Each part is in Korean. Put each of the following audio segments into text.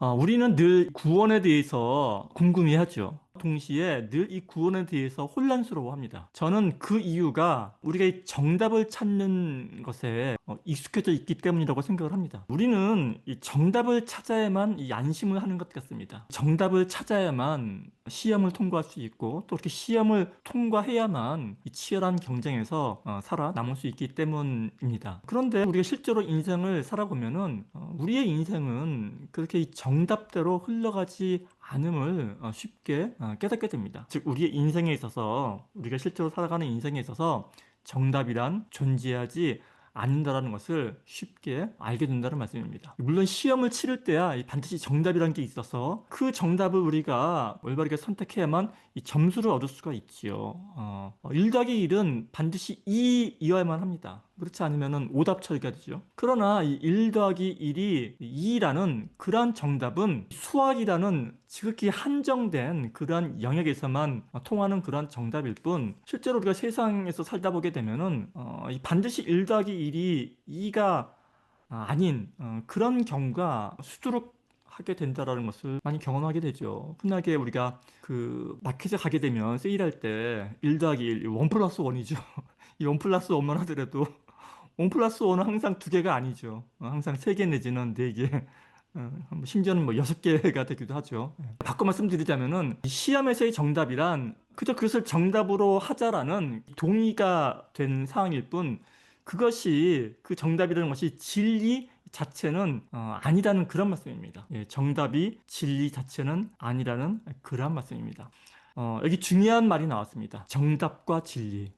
우리는 늘 구원에 대해서 궁금해하죠. 동시에 늘 이 구원에 대해서 혼란스러워합니다. 저는 그 이유가 우리가 이 정답을 찾는 것에 익숙해져 있기 때문이라고 생각을 합니다. 우리는 이 정답을 찾아야만 이 안심을 하는 것 같습니다. 정답을 찾아야만 시험을 통과할 수 있고 또 이렇게 시험을 통과해야만 이 치열한 경쟁에서 살아남을 수 있기 때문입니다. 그런데 우리가 실제로 인생을 살아보면은 우리의 인생은 그렇게 이 정답대로 흘러가지 않음을 쉽게 깨닫게 됩니다. 즉, 우리의 인생에 있어서, 우리가 실제로 살아가는 인생에 있어서 정답이란 존재하지 않는다라는 것을 쉽게 알게 된다는 말씀입니다. 물론 시험을 치를 때야 반드시 정답이라는 게 있어서 그 정답을 우리가 올바르게 선택해야만 이 점수를 얻을 수가 있지요. 1 더하기 1은 반드시 2이어야만 합니다. 그렇지 않으면 오답 처리가 되죠. 그러나 이 1 더하기 1이 2라는 그러한 정답은 수학이라는 지극히 한정된 그러한 영역에서만 통하는 그러한 정답일 뿐, 실제로 우리가 세상에서 살다 보게 되면은 이 반드시 1 더하기 1이 2가 아닌 그런 경우가 수두룩 하게 된다라는 것을 많이 경험하게 되죠. 흔하게 우리가 그 마켓에 가게 되면 세일할 때 1 더하기 1, 1 플러스 1이죠. 이 1 플러스 1만 하더라도 1 플러스 1은 항상 2개가 아니죠. 항상 3개 내지는 4개, 심지어는 뭐 6개가 되기도 하죠. 바꿔 말씀드리자면은 이 시험에서의 정답이란 그저 그것을 정답으로 하자라는 동의가 된 사항일 뿐, 그것이 그 정답이라는 것이 진리 자체는 아니라는 그런 말씀입니다. 예, 정답이 진리 자체는 아니라는 그런 말씀입니다. 여기 중요한 말이 나왔습니다. 정답과 진리.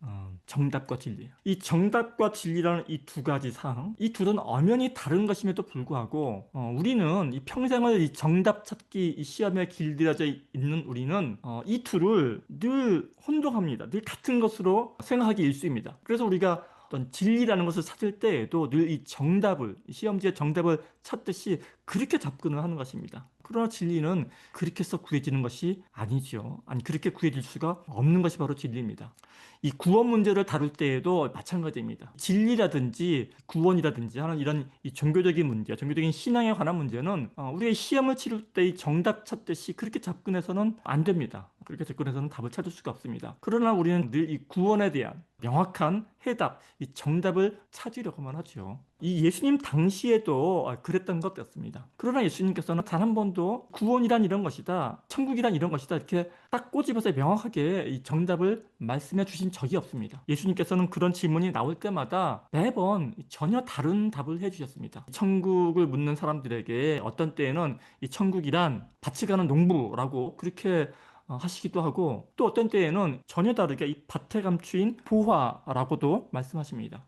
정답과 진리. 이 정답과 진리라는 이 두 가지 사항, 이 둘은 엄연히 다른 것임에도 불구하고, 우리는 이 평생을 이 정답 찾기 이 시험에 길들여져 있는 우리는, 이 둘을 늘 혼동합니다. 늘 같은 것으로 생각하기 일쑤입니다. 그래서 우리가 어떤 진리라는 것을 찾을 때에도 늘 이 정답을, 시험지의 정답을 찾듯이 그렇게 접근을 하는 것입니다. 그러나 진리는 그렇게 해서 구해지는 것이 아니죠. 아니, 그렇게 구해질 수가 없는 것이 바로 진리입니다. 이 구원 문제를 다룰 때에도 마찬가지입니다. 진리라든지 구원이라든지 하는 이런 이 종교적인 문제, 종교적인 신앙에 관한 문제는 우리의 시험을 치를 때 이 정답 찾듯이 그렇게 접근해서는 안 됩니다. 그렇게 접근해서는 답을 찾을 수가 없습니다. 그러나 우리는 늘 이 구원에 대한 명확한 해답, 이 정답을 찾으려고만 하죠. 이 예수님 당시에도 그랬던 것 같습니다. 그러나 예수님께서는 단 한 번도 구원이란 이런 것이다, 천국이란 이런 것이다, 이렇게 딱 꼬집어서 명확하게 이 정답을 말씀해 주신 적이 없습니다. 예수님께서는 그런 질문이 나올 때마다 매번 전혀 다른 답을 해 주셨습니다. 천국을 묻는 사람들에게 어떤 때에는 이 천국이란 밭이 가는 농부라고 그렇게 하시기도 하고, 또 어떤 때에는 전혀 다르게 이 밭에 감추인 보화라고도 말씀하십니다.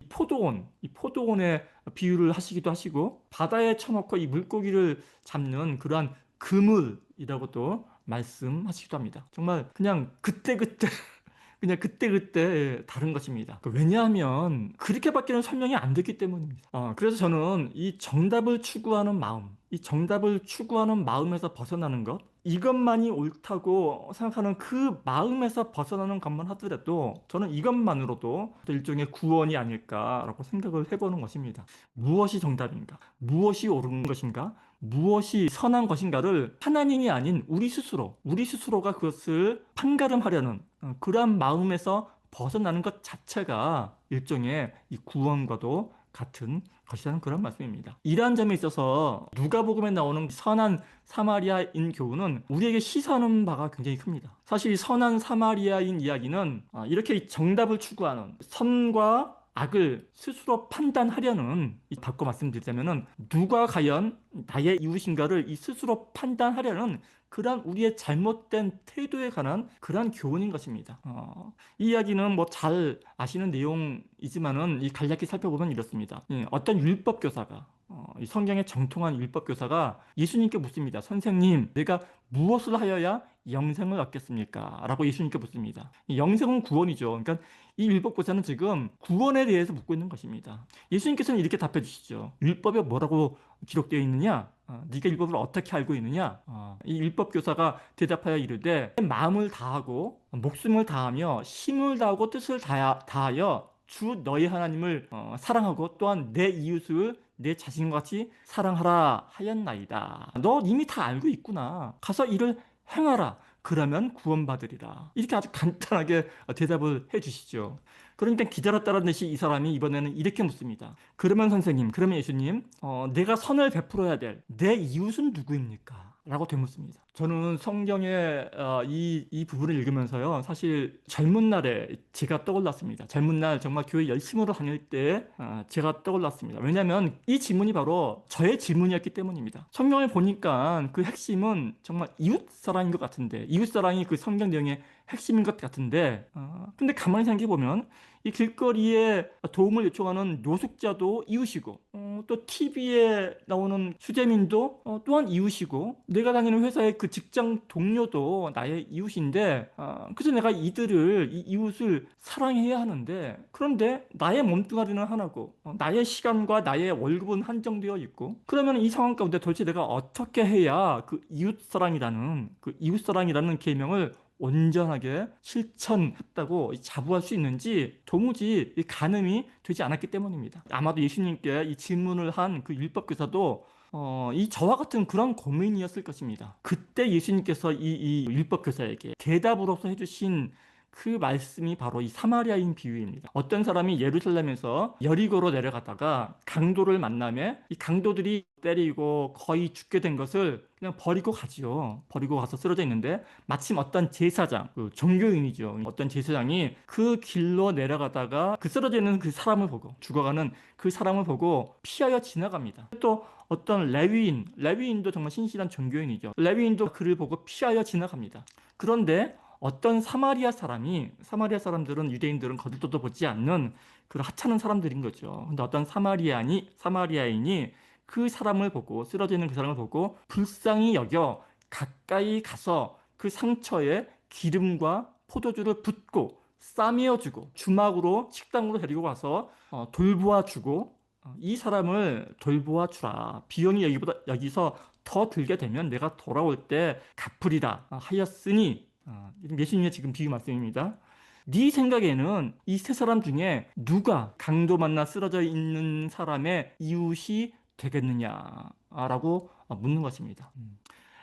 이 포도원의 비유를 하시기도 하시고, 바다에 쳐놓고 이 물고기를 잡는 그러한 그물이라고도 말씀하시기도 합니다. 정말 그냥 그때그때 그냥 그때그때 다른 것입니다. 왜냐하면 그렇게밖에는 설명이 안 되기 때문입니다. 그래서 저는 이 정답을 추구하는 마음, 이 정답을 추구하는 마음에서 벗어나는 것, 이것만이 옳다고 생각하는 그 마음에서 벗어나는 것만 하더라도 저는 이것만으로도 일종의 구원이 아닐까라고 생각을 해보는 것입니다. 무엇이 정답인가? 무엇이 옳은 것인가? 무엇이 선한 것인가를 하나님이 아닌 우리 스스로가 그것을 판가름하려는 그러한 마음에서 벗어나는 것 자체가 일종의 이 구원과도 같은 것이라는 그런 말씀입니다. 이러한 점에 있어서 누가복음에 나오는 선한 사마리아인 교훈은 우리에게 시사하는 바가 굉장히 큽니다. 사실 이 선한 사마리아인 이야기는 이렇게 정답을 추구하는, 선과 악을 스스로 판단하려는, 바꿔 말씀드리자면은 누가 과연 나의 이웃인가를 이 스스로 판단하려는 그러한 우리의 잘못된 태도에 관한 그러한 교훈인 것입니다. 이 이야기는 뭐 잘 아시는 내용이지만은 이 간략히 살펴보면 이렇습니다. 어떤 율법 교사가, 이 성경에 정통한 율법 교사가 예수님께 묻습니다. 선생님, 내가 무엇을 하여야 영생을 얻겠습니까? 라고 예수님께 묻습니다. 이 영생은 구원이죠. 그러니까 이 율법 교사는 지금 구원에 대해서 묻고 있는 것입니다. 예수님께서는 이렇게 답해 주시죠. 율법에 뭐라고 기록되어 있느냐? 네가 율법을 어떻게 알고 있느냐? 이 율법 교사가 대답하여 이르되 마음을 다하고 목숨을 다하며 힘을 다하고 뜻을 다하여 주 너희 하나님을 사랑하고 또한 내 이웃을 내 자신과 같이 사랑하라 하였나이다. 너 이미 다 알고 있구나. 가서 이를 행하라. 그러면 구원받으리라. 이렇게 아주 간단하게 대답을 해주시죠. 그러니까 기다렸다는 듯이 이 사람이 이번에는 이렇게 묻습니다. 그러면 선생님, 그러면 예수님, 내가 선을 베풀어야 될 내 이웃은 누구입니까? 라고 되묻습니다. 저는 성경의 이 부분을 읽으면서요, 사실 젊은 날에 제가 떠올랐습니다. 젊은 날 정말 교회 열심으로 다닐 때 제가 떠올랐습니다. 왜냐하면 이 질문이 바로 저의 질문이었기 때문입니다. 성경을 보니까 그 핵심은 정말 이웃사랑인 것 같은데, 이웃사랑이 그 성경 내용의 핵심인 것 같은데, 근데 가만히 생각해보면 이 길거리에 도움을 요청하는 노숙자도 이웃이고, 또 TV에 나오는 수재민도 또한 이웃이고, 내가 다니는 회사의 그 직장 동료도 나의 이웃인데, 그래서 내가 이 이웃을 사랑해야 하는데, 그런데 나의 몸뚱아리는 하나고, 나의 시간과 나의 월급은 한정되어 있고, 그러면 이 상황 가운데 도대체 내가 어떻게 해야 그 이웃사랑이라는 계명을 온전하게 실천했다고 자부할 수 있는지 도무지 가늠이 되지 않았기 때문입니다. 아마도 예수님께 이 질문을 한 그 율법교사도 이 저와 같은 그런 고민이었을 것입니다. 그때 예수님께서 이 율법교사에게 대답으로서 해주신 그 말씀이 바로 이 사마리아인 비유입니다. 어떤 사람이 예루살렘에서 여리고로 내려가다가 강도를 만나며 이 강도들이 때리고 거의 죽게 된 것을 그냥 버리고 가지요. 버리고 가서 쓰러져 있는데 마침 어떤 제사장, 그 종교인이죠. 어떤 제사장이 그 길로 내려가다가 그 쓰러져 있는 그 사람을 보고 죽어가는 그 사람을 보고 피하여 지나갑니다. 또 어떤 레위인도 정말 신실한 종교인이죠. 레위인도 그를 보고 피하여 지나갑니다. 그런데 어떤 사마리아 사람들은 유대인들은 거들떠도 보지 않는 그런 하찮은 사람들인 거죠. 근데 어떤 사마리아인이 그 사람을 보고, 쓰러져 있는 그 사람을 보고 불쌍히 여겨 가까이 가서 그 상처에 기름과 포도주를 붓고 싸매어주고 주막으로 식당으로 데리고 가서 돌보아 주고, 이 사람을 돌보아 주라. 비용이 여기서 더 들게 되면 내가 돌아올 때 갚으리라 하였으니, 예수님의 지금 비유 말씀입니다. 네 생각에는 이 세 사람 중에 누가 강도 만나 쓰러져 있는 사람의 이웃이 되겠느냐라고 묻는 것입니다.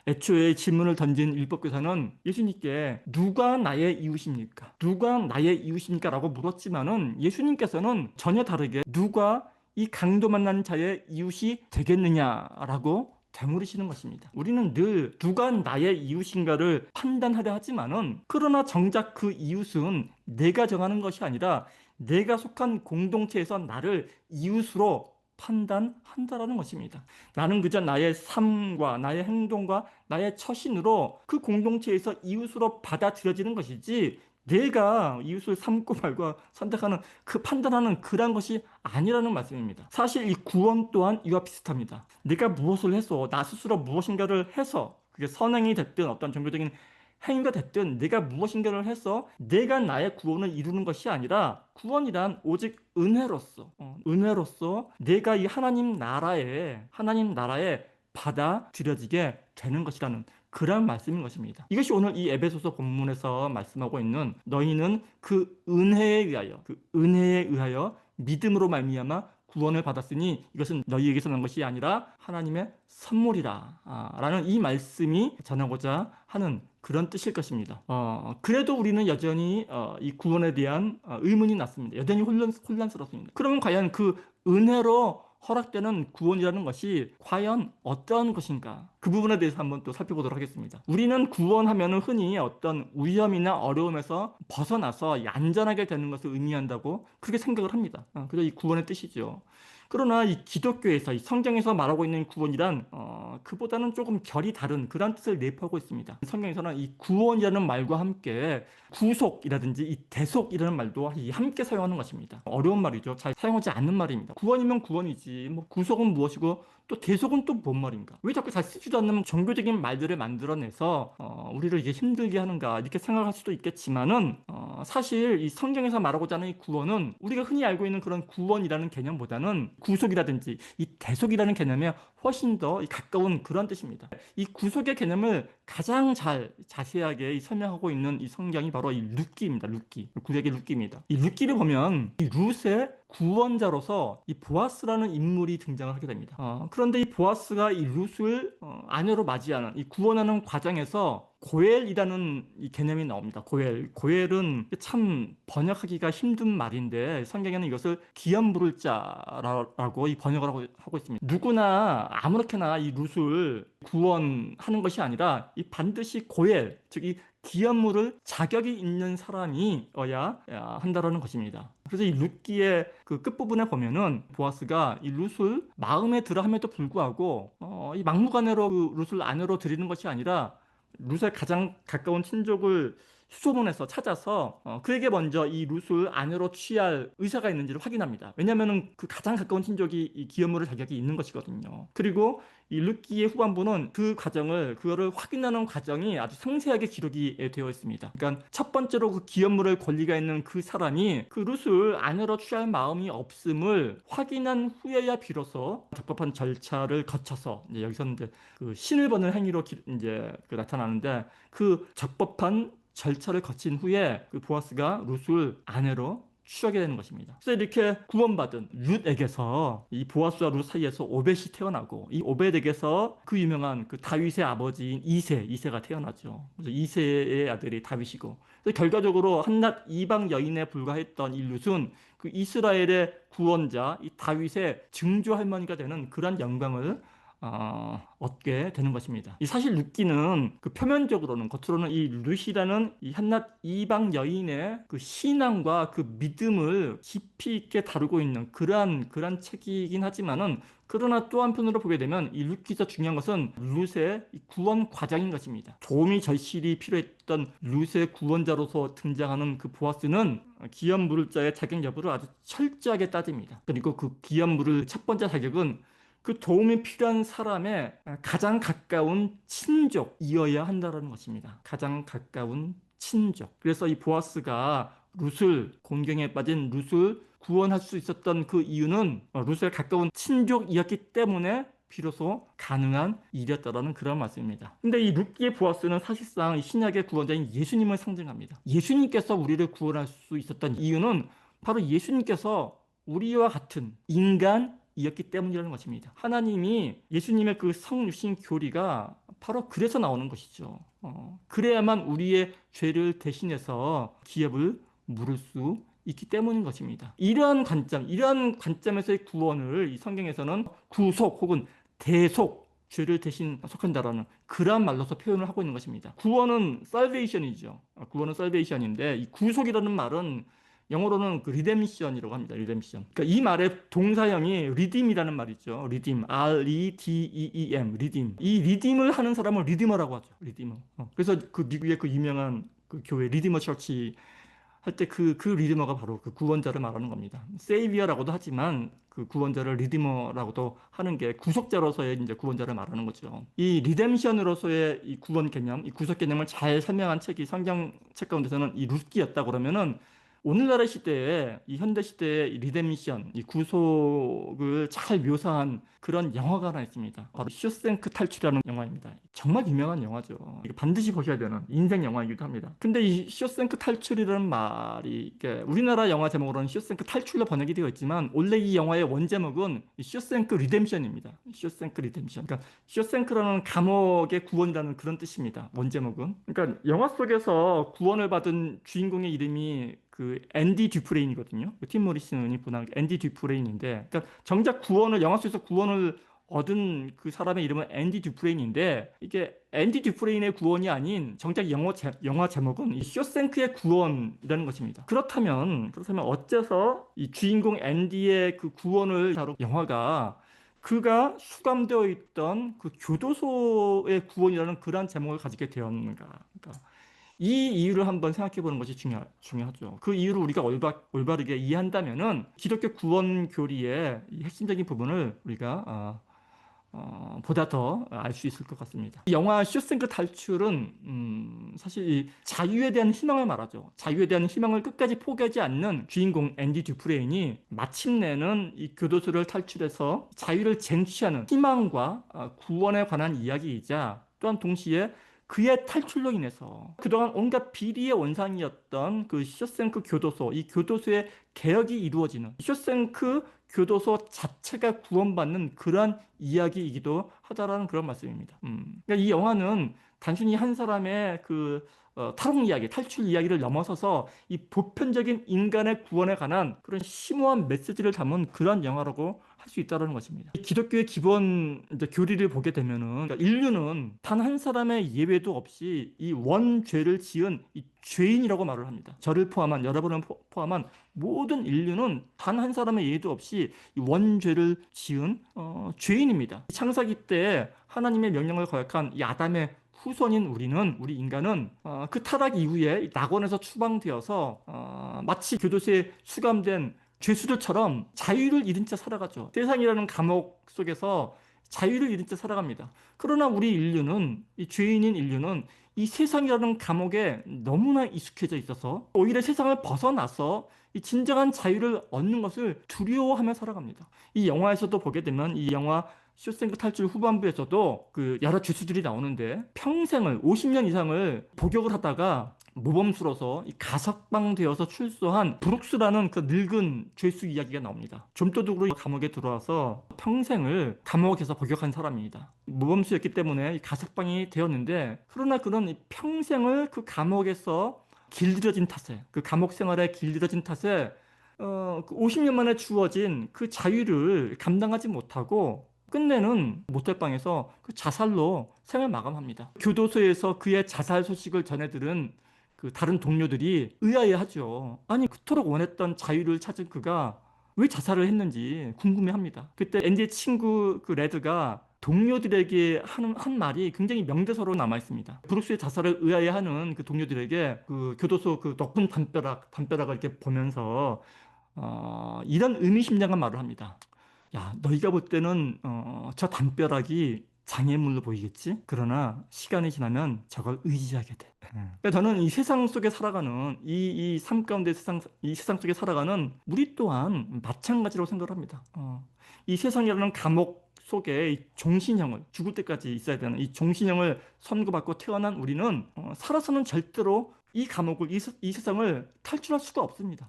애초에 질문을 던진 율법교사는 예수님께 누가 나의 이웃입니까? 누가 나의 이웃입니까? 라고 물었지만은 예수님께서는 전혀 다르게 누가 이 강도 만난 자의 이웃이 되겠느냐라고 되물으시는 것입니다. 우리는 늘 누가 나의 이웃인가를 판단하려 하지만은, 그러나 정작 그 이웃은 내가 정하는 것이 아니라 내가 속한 공동체에서 나를 이웃으로 판단한다라는 것입니다. 나는 그저 나의 삶과 나의 행동과 나의 처신으로 그 공동체에서 이웃으로 받아들여지는 것이지, 내가 이웃을 삼고 말고 선택하는 그 판단하는 그런 것이 아니라는 말씀입니다. 사실 이 구원 또한 이와 비슷합니다. 내가 무엇을 해서, 나 스스로 무엇인가를 해서, 그게 선행이 됐든 어떤 종교적인 행위가 됐든 내가 무엇인가를 해서 내가 나의 구원을 이루는 것이 아니라, 구원이란 오직 은혜로서 내가 이 하나님 나라에 받아들여지게 되는 것이라는 그런 말씀인 것입니다. 이것이 오늘 이 에베소서 본문에서 말씀하고 있는, 너희는 그 은혜에 의하여 믿음으로 말미암아 구원을 받았으니 이것은 너희에게서 난 것이 아니라 하나님의 선물이라 라는 이 말씀이 전하고자 하는 그런 뜻일 것입니다. 그래도 우리는 여전히 이 구원에 대한 의문이 났습니다. 여전히 혼란스럽습니다. 그러면 과연 그 은혜로 허락되는 구원이라는 것이 과연 어떤 것인가? 그 부분에 대해서 한번 또 살펴보도록 하겠습니다. 우리는 구원하면 흔히 어떤 위험이나 어려움에서 벗어나서 얌전하게 되는 것을 의미한다고 그렇게 생각을 합니다. 그래서 이 구원의 뜻이죠. 그러나 이 기독교에서, 이 성경에서 말하고 있는 구원이란 그보다는 조금 결이 다른 그런 뜻을 내포하고 있습니다. 성경에서는 이 구원이라는 말과 함께 구속이라든지 이 대속이라는 말도 함께 사용하는 것입니다. 어려운 말이죠. 잘 사용하지 않는 말입니다. 구원이면 구원이지, 뭐 구속은 무엇이고 또 대속은 또 뭔 말인가? 왜 자꾸 잘 쓰지도 않는 종교적인 말들을 만들어내서 우리를 이게 힘들게 하는가, 이렇게 생각할 수도 있겠지만은 사실 이 성경에서 말하고자 하는 이 구원은 우리가 흔히 알고 있는 그런 구원이라는 개념보다는 구속이라든지 이 대속이라는 개념에 훨씬 더 가까운 그런 뜻입니다. 이 구속의 개념을 가장 자세하게 설명하고 있는 이 성경이 바로 이 룻기입니다. 룻기. 구약의 룻기입니다. 이 룻기를 보면 이 룻의 구원자로서 이 보아스라는 인물이 등장을 하게 됩니다. 그런데 이 보아스가 이 룻을 아내로 맞이하는 이 구원하는 과정에서 고엘이라는 이 개념이 나옵니다. 고엘은 참 번역하기가 힘든 말인데 성경에는 이것을 기업 물을 자라고 이 번역을 하고 있습니다. 누구나 아무렇게나 이 룻을 구원하는 것이 아니라 이 반드시 고엘, 즉 이 기업 물을 자격이 있는 사람이어야 한다라는 것입니다. 그래서 이 룻기의 그 끝부분에 보면은 보아스가 이 룻을 마음에 들어 함에도 불구하고 이 막무가내로 그 룻을 아내로 드리는 것이 아니라 룻의 가장 가까운 친족을 수소문해서 찾아서 그에게 먼저 이 룻을 아내로 취할 의사가 있는지를 확인합니다. 왜냐하면 그 가장 가까운 친족이 이 기업물을 자격이 있는 것이거든요. 그리고 이 룻기의 후반부는 그거를 확인하는 과정이 아주 상세하게 기록이 되어 있습니다. 그러니까 첫 번째로 그 기업물을 권리가 있는 그 사람이 그 룻을 아내로 취할 마음이 없음을 확인한 후에야 비로소 적법한 절차를 거쳐서 이제 여기서는 이제 그 신을 버는 행위로 이제 나타나는데 그 적법한 절차를 거친 후에 그 보아스가 룻을 아내로 취하게 되는 것입니다. 그래서 이렇게 구원받은 룻에게서 이 보아스와 룻 사이에서 오벳이 태어나고 이 오벳에게서 그 유명한 그 다윗의 아버지인 이세가 태어나죠. 그래서 이세의 아들이 다윗이고 그래서 결과적으로 한낱 이방 여인에 불과했던 이 룻은 그 이스라엘의 구원자 이 다윗의 증조 할머니가 되는 그런 영광을 얻게 되는 것입니다. 이 사실 룻기는 그 표면적으로는 겉으로는 이 룻이라는 이 한낱 이방 여인의 그 신앙과 그 믿음을 깊이 있게 다루고 있는 그러한 책이긴 하지만은 그러나 또 한편으로 보게 되면 이 룻기에서 중요한 것은 룻의 구원 과정인 것입니다. 도움이 절실히 필요했던 룻의 구원자로서 등장하는 그 보아스는 기업 물을 자의 자격 여부를 아주 철저하게 따집니다. 그리고 그 기업 물을 첫 번째 자격은 그 도움이 필요한 사람의 가장 가까운 친족이어야 한다는 것입니다. 가장 가까운 친족. 그래서 이 보아스가 곤경에 빠진 룻을 구원할 수 있었던 그 이유는 룻의 가까운 친족이었기 때문에 비로소 가능한 일이었다라는 그런 말씀입니다. 근데 이 룻기의 보아스는 사실상 이 신약의 구원자인 예수님을 상징합니다. 예수님께서 우리를 구원할 수 있었던 이유는 바로 예수님께서 우리와 같은 인간이었기 때문이라는 것입니다. 하나님이 예수님의 그 성육신 교리가 바로 그래서 나오는 것이죠. 그래야만 우리의 죄를 대신해서 기업을 물을 수 있기 때문인 것입니다. 이러한 관점에서의 구원을 이 성경에서는 구속 혹은 대속, 죄를 대신 속한다라는 그러한 말로서 표현을 하고 있는 것입니다. 구원은 salvation이죠. 구원은 salvation인데 이 구속이라는 말은 영어로는 그 redemption이라고 합니다. redemption. 그러니까 이 말의 동사형이 redeem이라는 말이죠. redeem, R-E-D-E-E-M, redeem. 이 redeem을 하는 사람을 redeemer라고 하죠. redeemer. 그래서 그 미국의 그 유명한 그 교회 redeemer church 할 때 그 리디머가 바로 그 구원자를 말하는 겁니다. 세이비어라고도 하지만 그 구원자를 리디머라고도 하는 게 구속자로서의 이제 구원자를 말하는 거죠. 이 리뎀션으로서의 이 구원 개념, 이 구속 개념을 잘 설명한 책이 성경책 가운데서는 이 룻기였다 그러면은 오늘날의 시대에 이 현대 시대의 이 리뎀션, 이 구속을 잘 묘사한 그런 영화가 하나 있습니다. 바로 쇼생크 탈출이라는 영화입니다. 정말 유명한 영화죠. 이거 반드시 보셔야 되는 인생 영화이기도 합니다. 근데 이 쇼생크 탈출이라는 말이 이게 우리나라 영화 제목으로는 쇼생크 탈출로 번역이 되어 있지만 원래 이 영화의 원제목은 쇼생크 리뎀션입니다. 쇼생크 리뎀션. 그러니까 쇼생크라는 감옥의 구원이라는 그런 뜻입니다. 원제목은. 그러니까 영화 속에서 구원을 받은 주인공의 이름이 그 앤디 듀프레인이거든요. 팀 모리슨이 분한 앤디 듀프레인인데, 그러니까 정작 영화 속에서 구원을 얻은 그 사람의 이름은 앤디 듀프레인인데, 이게 앤디 듀프레인의 구원이 아닌 정작 영화 제목은 이 쇼생크의 구원이라는 것입니다. 그렇다면 어째서 이 주인공 앤디의 그 구원을 다룬 영화가 그가 수감되어 있던 그 교도소의 구원이라는 그러한 제목을 가지게 되었는가? 그러니까 이 이유를 한번 생각해 보는 것이 중요하죠. 그 이유를 우리가 올바르게 이해한다면은 기독교 구원 교리의 이 핵심적인 부분을 우리가 보다 더 알 수 있을 것 같습니다. 이 영화 쇼생크 탈출은 사실 이 자유에 대한 희망을 말하죠. 자유에 대한 희망을 끝까지 포기하지 않는 주인공 앤디 듀프레인이 마침내는 이 교도소를 탈출해서 자유를 쟁취하는 희망과 구원에 관한 이야기이자 또한 동시에 그의 탈출로 인해서 그동안 온갖 비리의 원상이었던 그 쇼생크 교도소, 이 교도소의 개혁이 이루어지는 쇼생크 교도소 자체가 구원받는 그러한 이야기이기도 하다라는 그런 말씀입니다. 그러니까 이 영화는 단순히 한 사람의 탈옥 이야기, 탈출 이야기를 넘어서서 이 보편적인 인간의 구원에 관한 그런 심오한 메시지를 담은 그런 영화라고 할 수 있다는 것입니다. 기독교의 기본 교리를 보게 되면은 그러니까 인류는 단 한 사람의 예외도 없이 이 원죄를 지은 이 죄인이라고 말을 합니다. 저를 포함한 여러분을 포함한 모든 인류는 단 한 사람의 예외도 없이 이 원죄를 지은 죄인입니다. 창세기 때 하나님의 명령을 거역한 이 아담의 후손인 우리 인간은 그 타락 이후에 낙원에서 추방되어서 마치 교도소에 수감된 죄수들처럼 자유를 잃은 채 살아가죠. 세상이라는 감옥 속에서 자유를 잃은 채 살아갑니다. 그러나 우리 인류는, 이 죄인인 인류는 이 세상이라는 감옥에 너무나 익숙해져 있어서 오히려 세상을 벗어나서 이 진정한 자유를 얻는 것을 두려워하며 살아갑니다. 이 영화에서도 보게 되면 이 영화 쇼생크 탈출 후반부에서도 그 여러 죄수들이 나오는데 평생을 50년 이상을 복역을 하다가 모범수로서 이 가석방 되어서 출소한 브룩스라는 그 늙은 죄수 이야기가 나옵니다. 좀도둑으로 감옥에 들어와서 평생을 감옥에서 복역한 사람입니다. 모범수였기 때문에 가석방이 되었는데 그러나 그런 평생을 그 감옥에서 길들여진 탓에 그 감옥 생활에 길들여진 탓에 50년 만에 주어진 그 자유를 감당하지 못하고 끝내는 모텔방에서 그 자살로 생을 마감합니다. 교도소에서 그의 자살 소식을 전해 들은 그 다른 동료들이 의아해하죠. 아니 그토록 원했던 자유를 찾은 그가 왜 자살을 했는지 궁금해합니다. 그때 앤디의 친구 그 레드가 동료들에게 한 말이 굉장히 명대사로 남아 있습니다. 브룩스의 자살을 의아해하는 그 동료들에게 그 교도소 그 높은 담벼락을 이렇게 보면서 이런 의미심장한 말을 합니다. 야, 너희가 볼 때는 저 담벼락이 장애물로 보이겠지? 그러나 시간이 지나면 저걸 의지하게 돼. 그러니까 저는 이 세상 속에 살아가는 이 삶 가운데 이 세상 속에 살아가는 우리 또한 마찬가지라고 생각을 합니다. 이 세상이라는 감옥 속에 이 종신형을 죽을 때까지 있어야 되는 이 종신형을 선고받고 태어난 우리는 살아서는 절대로 이 감옥을 이 세상을 탈출할 수가 없습니다.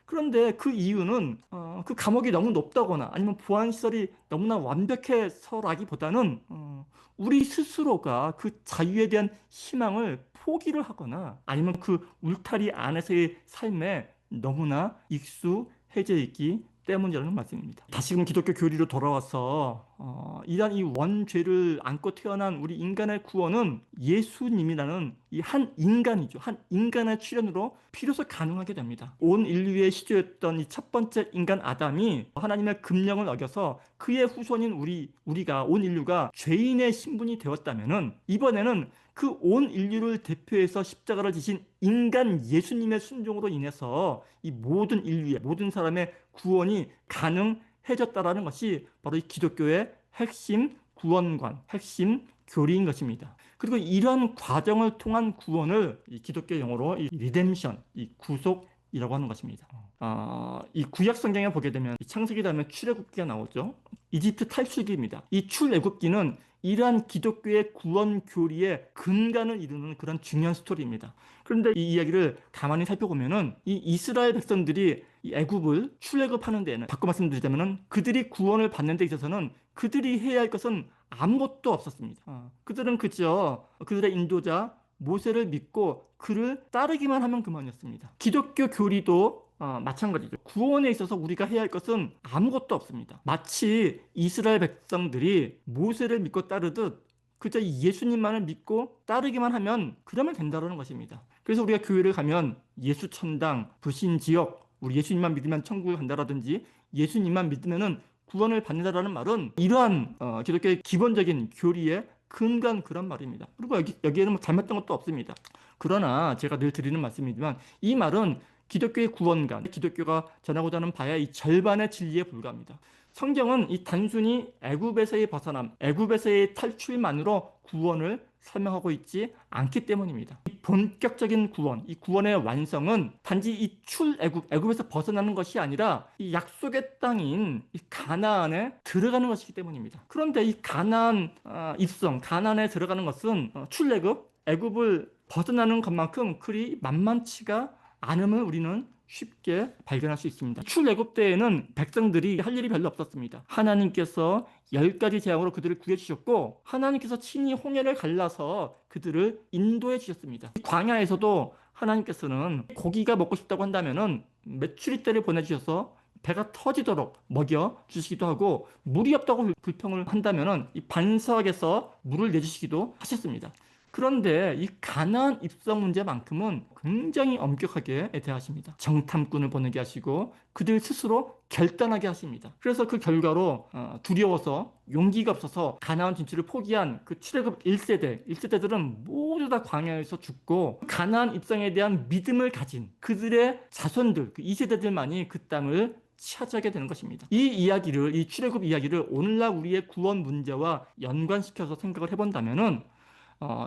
그런데 그 이유는 그 감옥이 너무 높다거나 아니면 보안시설이 너무나 완벽해서라기보다는 우리 스스로가 그 자유에 대한 희망을 포기를 하거나 아니면 그 울타리 안에서의 삶에 너무나 익숙해져 있기 때문이라는 말씀입니다. 다시금 기독교 교리로 돌아와서 이러한 이 원죄를 안고 태어난 우리 인간의 구원은 예수님이라는 이 한 인간이죠. 한 인간의 출현으로 비로소 가능하게 됩니다. 온 인류의 시조였던 이 첫 번째 인간 아담이 하나님의 금령을 어겨서 그의 후손인 우리가 온 인류가 죄인의 신분이 되었다면은 이번에는 그 온 인류를 대표해서 십자가를 지신 인간 예수님의 순종으로 인해서 이 모든 인류의 모든 사람의 구원이 가능해졌다라는 것이 바로 이 기독교의 핵심 구원관, 핵심 교리인 것입니다. 그리고 이러한 과정을 통한 구원을 이 기독교 용어로 이 리뎀션, 이 구속이라고 하는 것입니다. 이 구약 성경에 보게 되면 창세기 다음에 출애굽기가 나오죠. 이집트 탈출기입니다. 이 출애굽기는 이러한 기독교의 구원 교리의 근간을 이루는 그런 중요한 스토리입니다. 그런데 이 이야기를 가만히 살펴보면은 이 이스라엘 백성들이 이 애굽을 출애굽하는 데에는 바꿔 말씀드리자면은 그들이 구원을 받는 데 있어서는 그들이 해야 할 것은 아무것도 없었습니다. 그들은 그저 그들의 인도자 모세를 믿고 그를 따르기만 하면 그만이었습니다. 기독교 교리도 마찬가지죠. 구원에 있어서 우리가 해야 할 것은 아무것도 없습니다. 마치 이스라엘 백성들이 모세를 믿고 따르듯 그저 예수님만을 믿고 따르기만 하면 그러면 된다는 것입니다. 그래서 우리가 교회를 가면 예수 천당, 불신지옥, 우리 예수님만 믿으면 천국을 간다라든지 예수님만 믿으면은 구원을 받는다라는 말은 이러한 기독교의 기본적인 교리의 근간 그런 말입니다. 그리고 여기에는 뭐 잘못된 것도 없습니다. 그러나 제가 늘 드리는 말씀이지만 이 말은 기독교의 구원관, 기독교가 전하고자 하는 바의 이 절반의 진리에 불과합니다. 성경은 이 단순히 애굽에서의 벗어남, 애굽에서의 탈출만으로 구원을 설명하고 있지 않기 때문입니다. 이 본격적인 구원, 이 구원의 완성은 단지 이 애굽에서 벗어나는 것이 아니라 이 약속의 땅인 이 가나안에 들어가는 것이기 때문입니다. 그런데 이 가나안 입성, 가나안에 들어가는 것은 출애굽, 애굽을 벗어나는 것만큼 그리 만만치가 않음을 우리는 쉽게 발견할 수 있습니다. 출애굽 때에는 백성들이 할 일이 별로 없었습니다. 하나님께서 10가지 재앙으로 그들을 구해주셨고 하나님께서 친히 홍해를 갈라서 그들을 인도해 주셨습니다. 광야에서도 하나님께서는 고기가 먹고 싶다고 한다면은 메추리 떼를 보내주셔서 배가 터지도록 먹여 주시기도 하고, 물이 없다고 불평을 한다면은 이 반석에서 물을 내주시기도 하셨습니다. 그런데 이 가나안 입성 문제만큼은 굉장히 엄격하게 대하십니다. 정탐꾼을 보내게 하시고 그들 스스로 결단하게 하십니다. 그래서 그 결과로 두려워서 용기가 없어서 가나안 진출을 포기한 그 출애굽 1세대들은 모두 다 광야에서 죽고, 가나안 입성에 대한 믿음을 가진 그들의 자손들, 그 2세대들만이 그 땅을 차지하게 되는 것입니다. 이 출애굽 이야기를 오늘날 우리의 구원 문제와 연관시켜서 생각을 해본다면은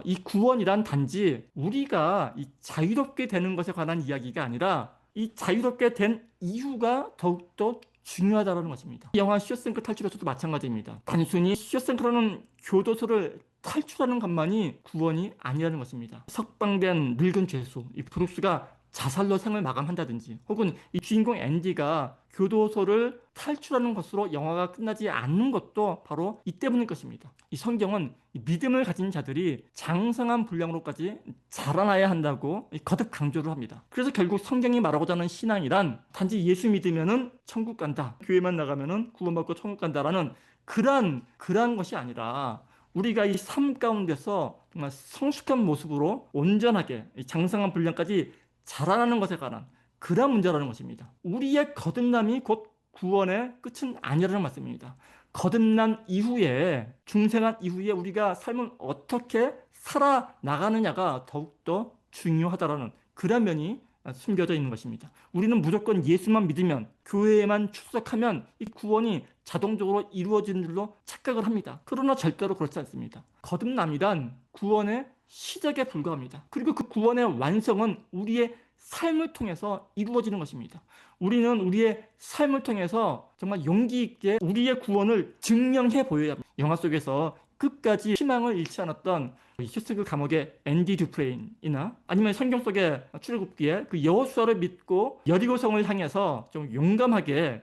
이 구원이란 단지 우리가 이 자유롭게 되는 것에 관한 이야기가 아니라 이 자유롭게 된 이유가 더욱더 중요하다는 것입니다. 영화 쇼생크 탈출에서도 마찬가지입니다. 단순히 쇼생크라는 교도소를 탈출하는 것만이 구원이 아니라는 것입니다. 석방된 늙은 죄수 이 브룩스가 자살로 생을 마감한다든지, 혹은 이 주인공 앤디가 교도소를 탈출하는 것으로 영화가 끝나지 않는 것도 바로 이 때문일 것입니다. 이 성경은 믿음을 가진 자들이 장성한 분량으로까지 자라나야 한다고 거듭 강조를 합니다. 그래서 결국 성경이 말하고자 하는 신앙이란 단지 예수 믿으면은 천국 간다, 교회만 나가면은 구원받고 천국 간다라는 그러한 것이 아니라, 우리가 이 삶 가운데서 정말 성숙한 모습으로 온전하게 장성한 분량까지 자라나는 것에 관한 그런 문제라는 것입니다. 우리의 거듭남이 곧 구원의 끝은 아니라는 말씀입니다. 거듭난 이후에, 중생한 이후에 우리가 삶을 어떻게 살아나가느냐가 더욱더 중요하다라는 그런 면이 숨겨져 있는 것입니다. 우리는 무조건 예수만 믿으면, 교회에만 출석하면 이 구원이 자동적으로 이루어지는 줄로 착각을 합니다. 그러나 절대로 그렇지 않습니다. 거듭남이란 구원의 시작에 불과합니다. 그리고 그 구원의 완성은 우리의 삶을 통해서 이루어지는 것입니다. 우리는 우리의 삶을 통해서 정말 용기 있게 우리의 구원을 증명해 보여야 합니다. 영화 속에서 끝까지 희망을 잃지 않았던 휴스크 감옥의 앤디 듀프레인이나, 아니면 성경 속의 출애굽기에 그 여호수아를 믿고 여리고성을 향해서 좀 용감하게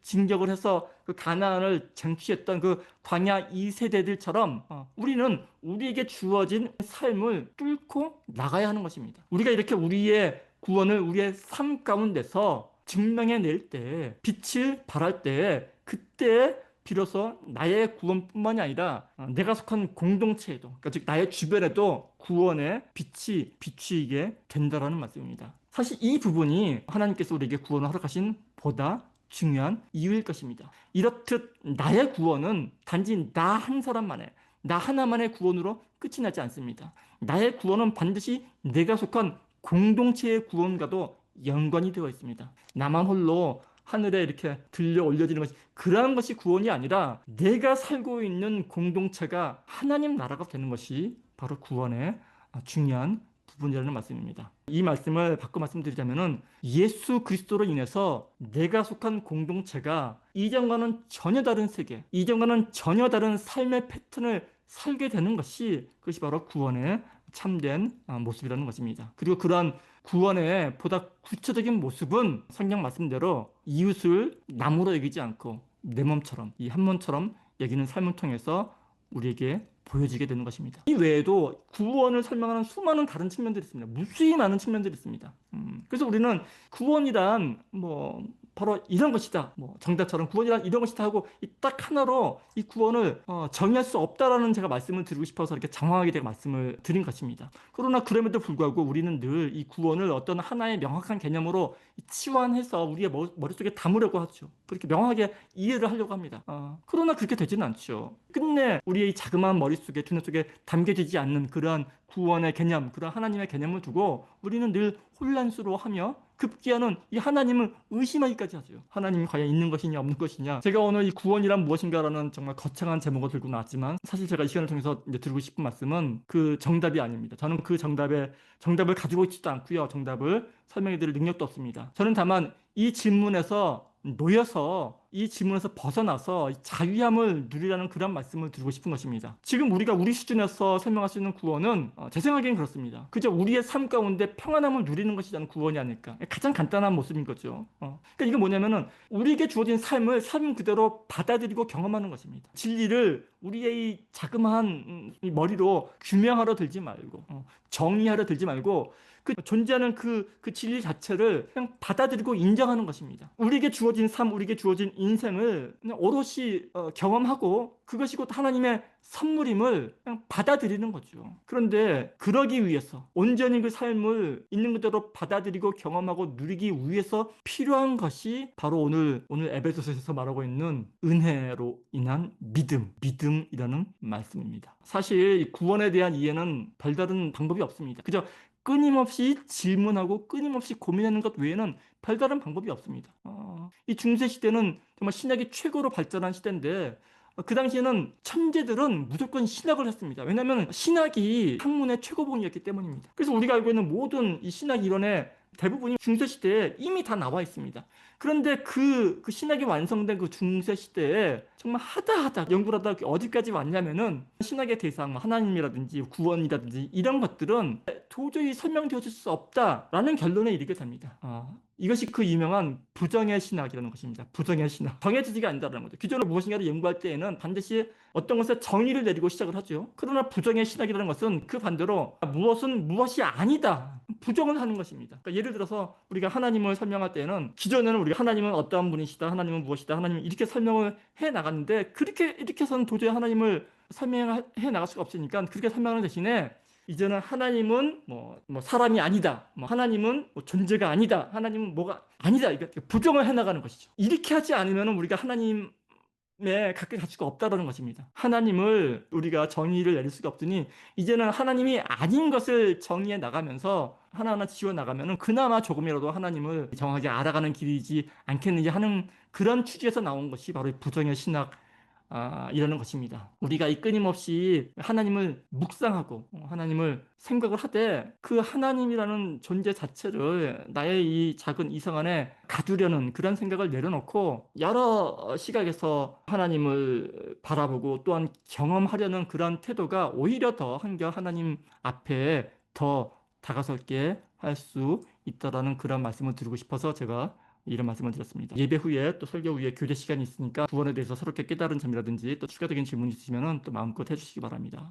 진격을 해서 그 가나안을 쟁취했던 그 광야 2세대들처럼 우리는 우리에게 주어진 삶을 뚫고 나가야 하는 것입니다. 우리가 이렇게 우리의 구원을 우리의 삶 가운데서 증명해낼 때, 빛을 발할 때, 그때 비로소 나의 구원뿐만이 아니라 내가 속한 공동체에도, 그러니까 즉 나의 주변에도 구원의 빛이 비추이게 된다라는 말씀입니다. 사실 이 부분이 하나님께서 우리에게 구원을 허락하신 보다 중요한 이유일 것입니다. 이렇듯 나의 구원은 단지 나 한 사람만의, 나 하나만의 구원으로 끝이 나지 않습니다. 나의 구원은 반드시 내가 속한 공동체의 구원과도 연관이 되어 있습니다. 나만 홀로 하늘에 이렇게 들려 올려지는 것이, 그러한 것이 구원이 아니라 내가 살고 있는 공동체가 하나님 나라가 되는 것이 바로 구원의 중요한 부분이라는 말씀입니다. 이 말씀을 바꿔 말씀드리자면은, 예수 그리스도로 인해서 내가 속한 공동체가 이전과는 전혀 다른 세계, 이전과는 전혀 다른 삶의 패턴을 살게 되는 것이, 그것이 바로 구원의 참된 모습이라는 것입니다. 그리고 그러한 구원의 보다 구체적인 모습은 성경 말씀대로 이웃을 남으로 여기지 않고 내 몸처럼, 이 한 몸처럼 여기는 삶을 통해서 우리에게 보여지게 되는 것입니다. 이 외에도 구원을 설명하는 수많은 다른 측면들이 있습니다. 무수히 많은 측면들이 있습니다. 그래서 우리는 구원이란 바로 이런 것이다, 정답처럼 구원이란 이런 것이다 하고 이 딱 하나로 이 구원을 정의할 수 없다라는 제가 말씀을 드리고 싶어서 이렇게 장황하게 제가 말씀을 드린 것입니다. 그러나 그럼에도 불구하고 우리는 늘 이 구원을 어떤 하나의 명확한 개념으로 치환해서 우리의 머릿속에 담으려고 하죠. 그렇게 명확하게 이해를 하려고 합니다. 그러나 그렇게 되지는 않죠. 끝내 우리의 이 자그마한 머릿속에, 두뇌 속에 담겨지지 않는 그러한 구원의 개념, 그러한 하나님의 개념을 두고 우리는 늘 혼란스러워하며 급기야는 이 하나님을 의심하기까지 하죠. 하나님이 과연 있는 것이냐 없는 것이냐. 제가 오늘 이 구원이란 무엇인가라는 정말 거창한 제목을 들고 나왔지만 사실 제가 이 시간을 통해서 이제 드리고 싶은 말씀은 그 정답이 아닙니다. 저는 그 정답을 가지고 있지도 않고요. 정답을 설명해 드릴 능력도 없습니다. 저는 다만 이 질문에서 놓여서 이 질문에서 벗어나서 자유함을 누리라는 그런 말씀을 드리고 싶은 것입니다. 지금 우리가 우리 수준에서 설명할 수 있는 구원은 제 생각엔 그렇습니다. 그저 우리의 삶 가운데 평안함을 누리는 것이 저는 구원이 아닐까. 가장 간단한 모습인 거죠. 그러니까 이게 뭐냐면은 우리에게 주어진 삶을 삶 그대로 받아들이고 경험하는 것입니다. 진리를 우리의 이 자그마한 이 머리로 규명하러 들지 말고 정의하러 들지 말고 그 존재하는 그 진리 자체를 그냥 받아들이고 인정하는 것입니다. 우리에게 주어진 삶, 우리에게 주어진 인생을 그냥 오롯이 경험하고 그것이 곧 하나님의 선물임을 그냥 받아들이는 거죠. 그런데 그러기 위해서 온전히 그 삶을 있는 그대로 받아들이고 경험하고 누리기 위해서 필요한 것이 바로 오늘 에베소서에서 말하고 있는 은혜로 인한 믿음이라는 말씀입니다. 사실 이 구원에 대한 이해는 별다른 방법이 없습니다. 그저 끊임없이 질문하고 끊임없이 고민하는 것 외에는 별다른 방법이 없습니다. 이 중세 시대는 정말 신학이 최고로 발전한 시대인데 그 당시에는 천재들은 무조건 신학을 했습니다. 왜냐하면 신학이 학문의 최고봉이었기 때문입니다. 그래서 우리가 알고 있는 모든 이 신학 이론의 대부분이 중세 시대에 이미 다 나와 있습니다. 그런데 그 신학이 완성된 그 중세 시대에 정말 하다 연구를 하다 어디까지 왔냐면은 신학의 대상, 뭐 하나님이라든지 구원이라든지 이런 것들은 도저히 설명되어질 수 없다라는 결론에 이르게 됩니다. 이것이 그 유명한 부정의 신학이라는 것입니다. 부정의 신학. 정해지지가 않는다는 거죠. 기존으로 무엇인가를 연구할 때에는 반드시 어떤 것에 정의를 내리고 시작을 하죠. 그러나 부정의 신학이라는 것은 그 반대로 무엇은 무엇이 아니다. 부정을 하는 것입니다. 그러니까 예를 들어서 우리가 하나님을 설명할 때는 기존에는 우리가 하나님은 어떠한 분이시다, 하나님은 무엇이다, 하나님은 이렇게 설명을 해 나갔는데 이렇게 해서는 도저히 하나님을 설명해 나갈 수가 없으니까 그렇게 설명하는 대신에 이제는 하나님은 뭐 사람이 아니다. 뭐 하나님은 뭐 존재가 아니다. 하나님은 뭐가 아니다. 이게 부정을 해나가는 것이죠. 이렇게 하지 않으면 우리가 하나님에 가까이 갈 수가 없다는 것입니다. 하나님을 우리가 정의를 내릴 수가 없으니 이제는 하나님이 아닌 것을 정의해 나가면서 하나하나 지워 나가면은 그나마 조금이라도 하나님을 정확하게 알아가는 길이지 않겠느냐 하는 그런 취지에서 나온 것이 바로 부정의 신학 이라는 것입니다. 우리가 이 끊임없이 하나님을 묵상하고 하나님을 생각을 하되 그 하나님이라는 존재 자체를 나의 이 작은 이성 안에 가두려는 그런 생각을 내려놓고 여러 시각에서 하나님을 바라보고 또한 경험하려는 그런 태도가 오히려 더 한결 하나님 앞에 더 다가설게 할 수 있다라는 그런 말씀을 드리고 싶어서 제가 이런 말씀을 드렸습니다. 예배 후에 또 설교 후에 교제 시간이 있으니까 구원에 대해서 새롭게 깨달은 점이라든지 또 추가적인 질문 있으시면 또 마음껏 해주시기 바랍니다.